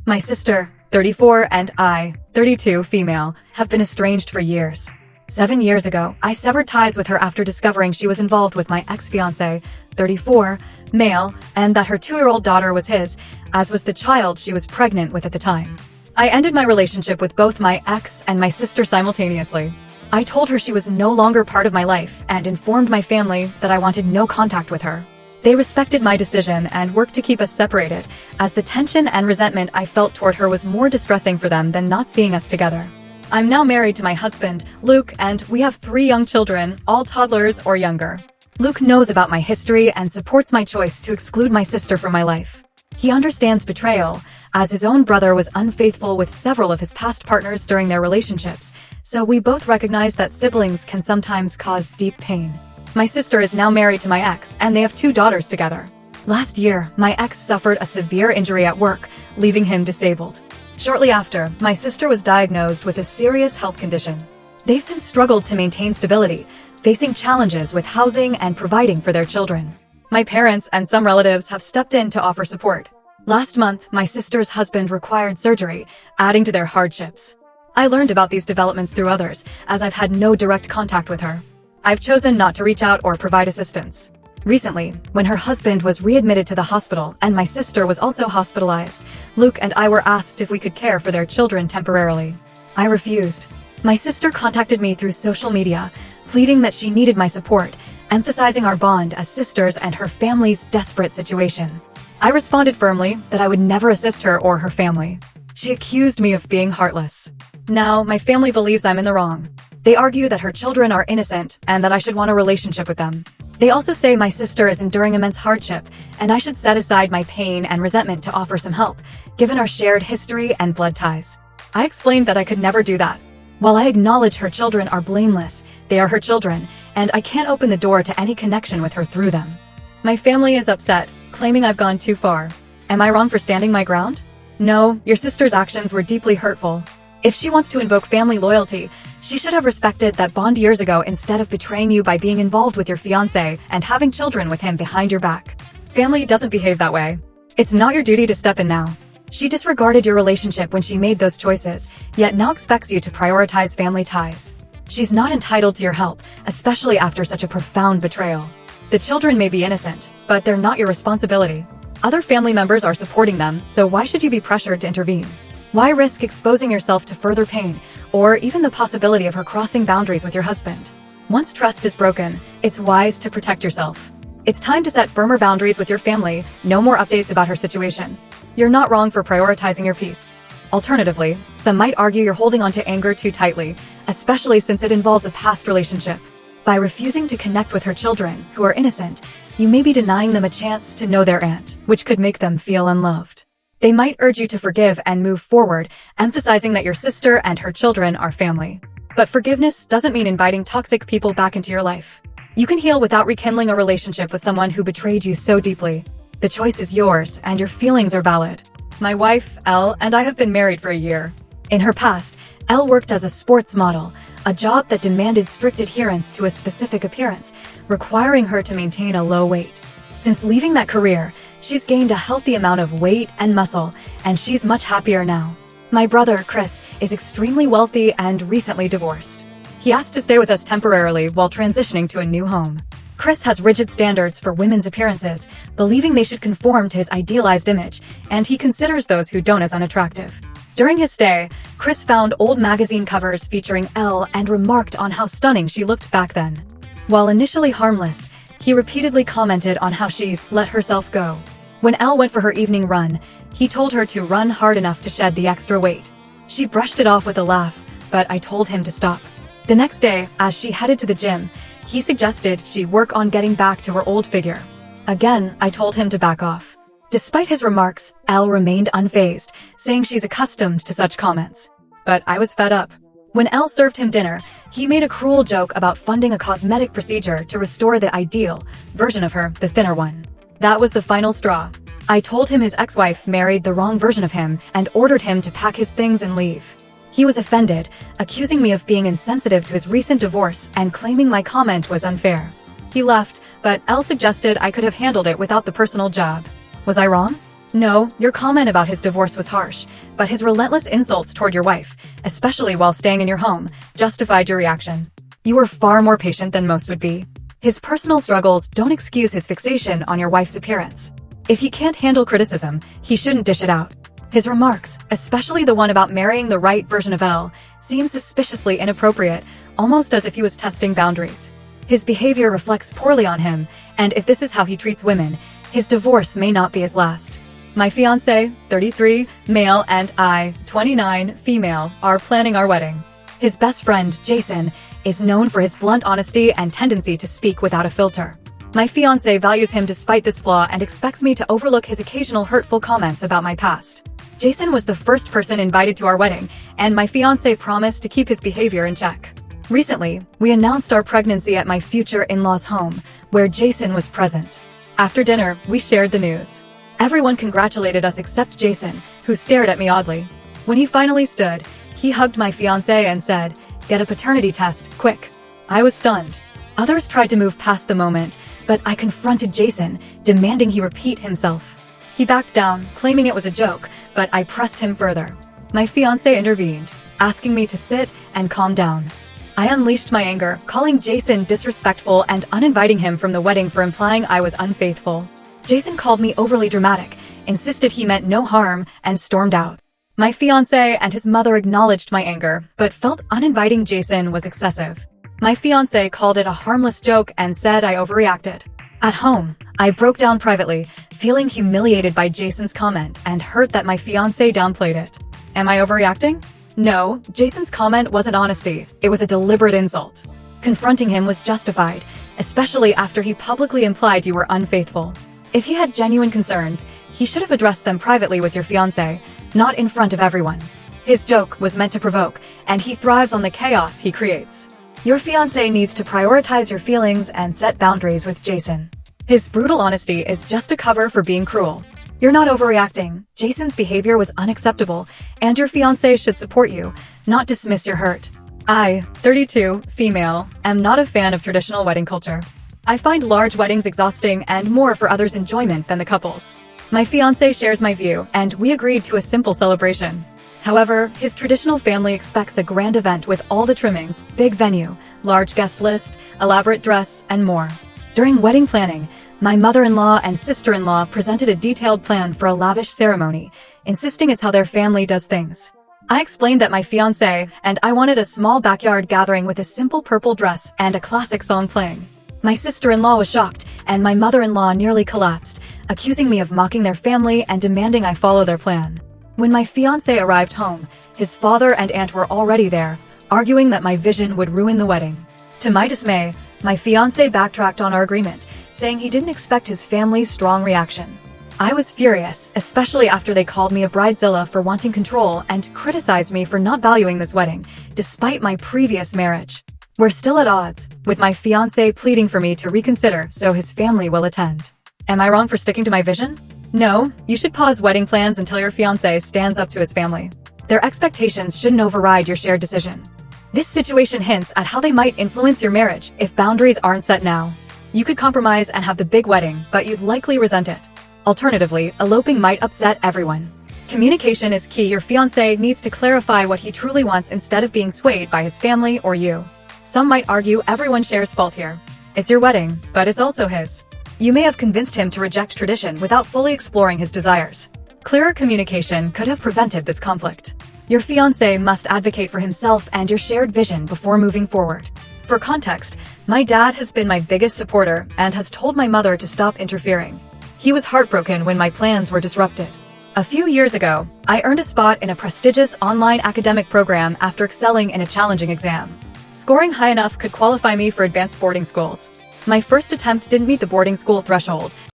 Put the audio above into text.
My sister, 34, and I, 32, female, have been estranged for years. 7 years ago, I severed ties with her after discovering she was involved with my ex-fiancé, 34, male, and that her 2-year-old daughter was his, as was the child she was pregnant with at the time. I ended my relationship with both my ex and my sister simultaneously. I told her she was no longer part of my life and informed my family that I wanted no contact with her. They respected my decision and worked to keep us separated, as the tension and resentment I felt toward her was more distressing for them than not seeing us together. I'm now married to my husband, Luke, and we have 3 young children, all toddlers or younger. Luke knows about my history and supports my choice to exclude my sister from my life. He understands betrayal, as his own brother was unfaithful with several of his past partners during their relationships, so we both recognize that siblings can sometimes cause deep pain. My sister is now married to my ex, and they have 2 daughters together. Last year, my ex suffered a severe injury at work, leaving him disabled. Shortly after, my sister was diagnosed with a serious health condition. They've since struggled to maintain stability, facing challenges with housing and providing for their children. My parents and some relatives have stepped in to offer support. Last month, my sister's husband required surgery, adding to their hardships. I learned about these developments through others, as I've had no direct contact with her. I've chosen not to reach out or provide assistance. Recently, when her husband was readmitted to the hospital and my sister was also hospitalized, Luke and I were asked if we could care for their children temporarily. I refused. My sister contacted me through social media, pleading that she needed my support, emphasizing our bond as sisters and her family's desperate situation. I responded firmly that I would never assist her or her family. She accused me of being heartless. Now, my family believes I'm in the wrong. They argue that her children are innocent and that I should want a relationship with them. They also say my sister is enduring immense hardship, and I should set aside my pain and resentment to offer some help, given our shared history and blood ties. I explained that I could never do that. While I acknowledge her children are blameless, they are her children, and I can't open the door to any connection with her through them. My family is upset, claiming I've gone too far. Am I wrong for standing my ground? No, your sister's actions were deeply hurtful. If she wants to invoke family loyalty, she should have respected that bond years ago instead of betraying you by being involved with your fiancé and having children with him behind your back. Family doesn't behave that way. It's not your duty to step in now. She disregarded your relationship when she made those choices, yet now expects you to prioritize family ties. She's not entitled to your help, especially after such a profound betrayal. The children may be innocent, but they're not your responsibility. Other family members are supporting them, so why should you be pressured to intervene? Why risk exposing yourself to further pain, or even the possibility of her crossing boundaries with your husband? Once trust is broken, it's wise to protect yourself. It's time to set firmer boundaries with your family, no more updates about her situation. You're not wrong for prioritizing your peace. Alternatively, some might argue you're holding onto anger too tightly, especially since it involves a past relationship. By refusing to connect with her children, who are innocent, you may be denying them a chance to know their aunt, which could make them feel unloved. They might urge you to forgive and move forward, emphasizing that your sister and her children are family. But forgiveness doesn't mean inviting toxic people back into your life. You can heal without rekindling a relationship with someone who betrayed you so deeply. The choice is yours, and your feelings are valid. My wife, Elle, and I have been married for a year. In her past, Elle worked as a sports model, a job that demanded strict adherence to a specific appearance, requiring her to maintain a low weight. Since leaving that career, she's gained a healthy amount of weight and muscle, and she's much happier now. My brother, Chris, is extremely wealthy and recently divorced. He asked to stay with us temporarily while transitioning to a new home. Chris has rigid standards for women's appearances, believing they should conform to his idealized image, and he considers those who don't as unattractive. During his stay, Chris found old magazine covers featuring Elle and remarked on how stunning she looked back then. While initially harmless, he repeatedly commented on how she's let herself go. When Elle went for her evening run, he told her to run hard enough to shed the extra weight. She brushed it off with a laugh, but I told him to stop. The next day, as she headed to the gym, he suggested she work on getting back to her old figure. Again, I told him to back off. Despite his remarks, Elle remained unfazed, saying she's accustomed to such comments. But I was fed up. When Elle served him dinner, he made a cruel joke about funding a cosmetic procedure to restore the ideal version of her, the thinner one. That was the final straw. I told him his ex-wife married the wrong version of him and ordered him to pack his things and leave. He was offended, accusing me of being insensitive to his recent divorce and claiming my comment was unfair. He left, but Elle suggested I could have handled it without the personal jab. Was I wrong? No, your comment about his divorce was harsh, but his relentless insults toward your wife, especially while staying in your home, justified your reaction. You were far more patient than most would be. His personal struggles don't excuse his fixation on your wife's appearance. If he can't handle criticism, he shouldn't dish it out. His remarks, especially the one about marrying the right version of Elle, seem suspiciously inappropriate, almost as if he was testing boundaries. His behavior reflects poorly on him, and if this is how he treats women, his divorce may not be his last. My fiancé, 33, male, and I, 29, female, are planning our wedding. His best friend, Jason, is known for his blunt honesty and tendency to speak without a filter. My fiancé values him despite this flaw and expects me to overlook his occasional hurtful comments about my past. Jason was the first person invited to our wedding, and my fiancé promised to keep his behavior in check. Recently, we announced our pregnancy at my future in-laws' home, where Jason was present. After dinner, we shared the news. Everyone congratulated us except Jason, who stared at me oddly. When he finally stood, he hugged my fiancé and said, "Get a paternity test, quick." I was stunned. Others tried to move past the moment, but I confronted Jason, demanding he repeat himself. He backed down, claiming it was a joke, but I pressed him further. My fiancé intervened, asking me to sit and calm down. I unleashed my anger, calling Jason disrespectful and uninviting him from the wedding for implying I was unfaithful. Jason called me overly dramatic, insisted he meant no harm, and stormed out. My fiancé and his mother acknowledged my anger, but felt uninviting Jason was excessive. My fiancé called it a harmless joke and said I overreacted. At home, I broke down privately, feeling humiliated by Jason's comment and hurt that my fiancé downplayed it. Am I overreacting? No, Jason's comment wasn't honesty, it was a deliberate insult. Confronting him was justified, especially after he publicly implied you were unfaithful. If he had genuine concerns, he should have addressed them privately with your fiancé, not in front of everyone. His joke was meant to provoke, and he thrives on the chaos he creates. Your fiancé needs to prioritize your feelings and set boundaries with Jason. His brutal honesty is just a cover for being cruel. You're not overreacting. Jason's behavior was unacceptable, and your fiancé should support you, not dismiss your hurt. I, 32, female, am not a fan of traditional wedding culture. I find large weddings exhausting and more for others' enjoyment than the couple's. My fiancé shares my view, and we agreed to a simple celebration. However, his traditional family expects a grand event with all the trimmings, big venue, large guest list, elaborate dress, and more. During wedding planning, my mother-in-law and sister-in-law presented a detailed plan for a lavish ceremony, insisting it's how their family does things. I explained that my fiancé and I wanted a small backyard gathering with a simple purple dress and a classic song playing. My sister-in-law was shocked, and my mother-in-law nearly collapsed, accusing me of mocking their family and demanding I follow their plan. When my fiancé arrived home, his father and aunt were already there, arguing that my vision would ruin the wedding. To my dismay, my fiancé backtracked on our agreement, saying he didn't expect his family's strong reaction. I was furious, especially after they called me a bridezilla for wanting control and criticized me for not valuing this wedding, despite my previous marriage. We're still at odds, with my fiancé pleading for me to reconsider so his family will attend. Am I wrong for sticking to my vision? No, you should pause wedding plans until your fiancé stands up to his family. Their expectations shouldn't override your shared decision. This situation hints at how they might influence your marriage if boundaries aren't set now. You could compromise and have the big wedding, but you'd likely resent it. Alternatively, eloping might upset everyone. Communication is key. Your fiancé needs to clarify what he truly wants instead of being swayed by his family or you. Some might argue everyone shares fault here. It's your wedding, but it's also his. You may have convinced him to reject tradition without fully exploring his desires. Clearer communication could have prevented this conflict. Your fiancé must advocate for himself and your shared vision before moving forward. For context, my dad has been my biggest supporter and has told my mother to stop interfering. He was heartbroken when my plans were disrupted. A few years ago, I earned a spot in a prestigious online academic program after excelling in a challenging exam. Scoring high enough could qualify me for advanced boarding schools. My first attempt didn't meet the boarding school threshold,